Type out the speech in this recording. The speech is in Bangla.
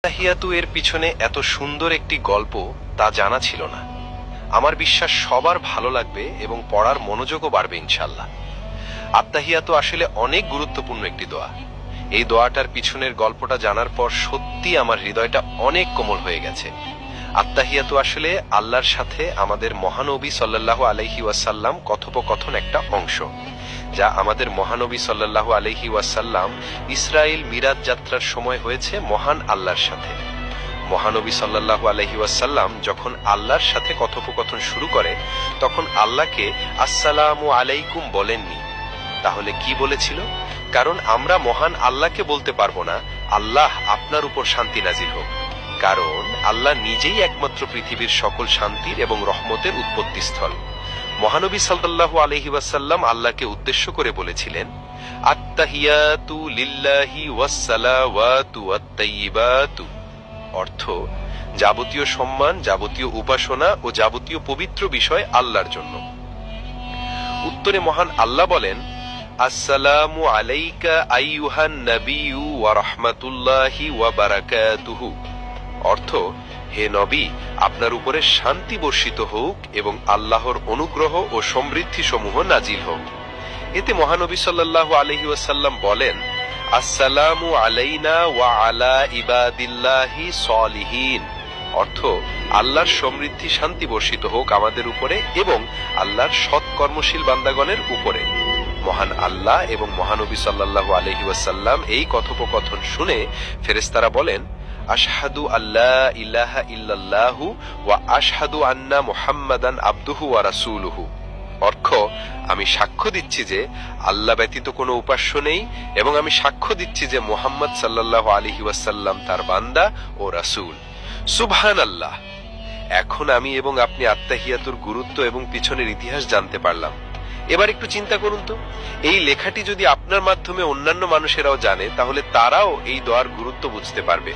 আত্তাহিয়াতু এর পিছনে এত সুন্দর একটি গল্প তা জানা ছিল না। আমার বিশ্বাস সবার ভালো লাগবে এবং পড়ার মনোযোগও বাড়বে ইনশাল্লাহ। আত্তাহিয়াতু আসলে অনেক গুরুত্বপূর্ণ একটি দোয়া। এই দোয়াটার পিছনের গল্পটা জানার পর সত্যি আমার হৃদয়টা অনেক কোমল হয়ে গেছে। আত্তাহিয়াতু আসলে আল্লাহর সাথে আমাদের মহানবী সাল্লাল্লাহু আলাইহি ওয়াসাল্লাম কথোপকথন একটা অংশ, যা আমাদের মহানবী সাল্লাল্লাহু আলাইহি ওয়াসাল্লাম ইসরাইল মিরাজ যাত্রার সময় হয়েছে মহান আল্লাহর সাথে। মহানবী সাল্লাল্লাহু আলাইহি ওয়াসাল্লাম যখন আল্লাহর সাথে কথোপকথন শুরু করে তখন আল্লাহকে আসসালামু আলাইকুম বলেননি, তাহলে কি বলেছিল? কারণ আমরা মহান আল্লাহকে বলতে পারবো না আল্লাহ আপনার উপর শান্তি নাজিল হোক, কারণ আল্লাহ নিজেই একমাত্র পৃথিবীর সকল শান্তির এবং রহমতের উৎপত্তিস্থল। মহানবী সাল্লাল্লাহু আলাইহি ওয়াসাল্লাম আল্লাহকে উদ্দেশ্য করে বলেছিলেন, আত্তাহিয়াতু লিল্লাহি ওয়াসসালাওয়াতু ওয়াত-তাইয়্যিবাতু, অর্থ যাবতীয় সম্মান, যাবতীয় উপাসনা ও যাবতীয় পবিত্র বিষয় আল্লাহর জন্য। উত্তরে মহান আল্লাহ বলেন, আসসালামু আলাইকা আইয়ুহান নাবিয়্যু ওয়া রাহমাতুল্লাহি ওয়া বারাকাতুহু, অর্থ হে নবী, আপনার উপরে শান্তি বর্ষিত হোক এবং আল্লাহর অনুগ্রহ ও সমৃদ্ধি সমূহ নাজিল হোক। এতে মহানবী সাল্লাল্লাহু আলাইহি ওয়াসাল্লাম বলেন, আসসালামু আলাইনা ওয়া আলা ইবাদিল্লাহি সলিহিন, অর্থ আল্লাহর সমৃদ্ধি শান্তি বর্ষিত হোক আমাদের উপরে এবং আল্লাহর সৎ কর্মশীল বান্দাগণের উপরে। মহান আল্লাহ এবং মহানবী সাল্লাল্লাহু আলাইহি ওয়াসাল্লাম এই কথোপকথন শুনে ফেরেশতারা বলেন, আশহাদু আল্লা ইলাহা ইল্লাল্লাহু ওয়া আশহাদু আন্না মুহাম্মাদান আবদুহু ওয়া রাসূলুহু, অর্থ আমি সাক্ষ্য দিচ্ছি যে আল্লাহ ব্যতীত কোনো উপাস্য নেই এবং আমি সাক্ষ্য দিচ্ছি যে মুহাম্মদ সাল্লাল্লাহু আলাইহি ওয়াসাল্লাম তার বান্দা ও রাসূল। সুবহানাল্লাহ। এখন আমি এবং আপনি আত্তাহিয়াতুর গুরুত্ব এবং পিছনের ইতিহাস জানতে পারলাম। এবার একটু চিন্তা করুন তো, এই লেখাটি যদি আপনার মাধ্যমে অন্যান্য মানুষেরাও জানে তাহলে তারাও এই দোয়ার গুরুত্ব বুঝতে পারবে।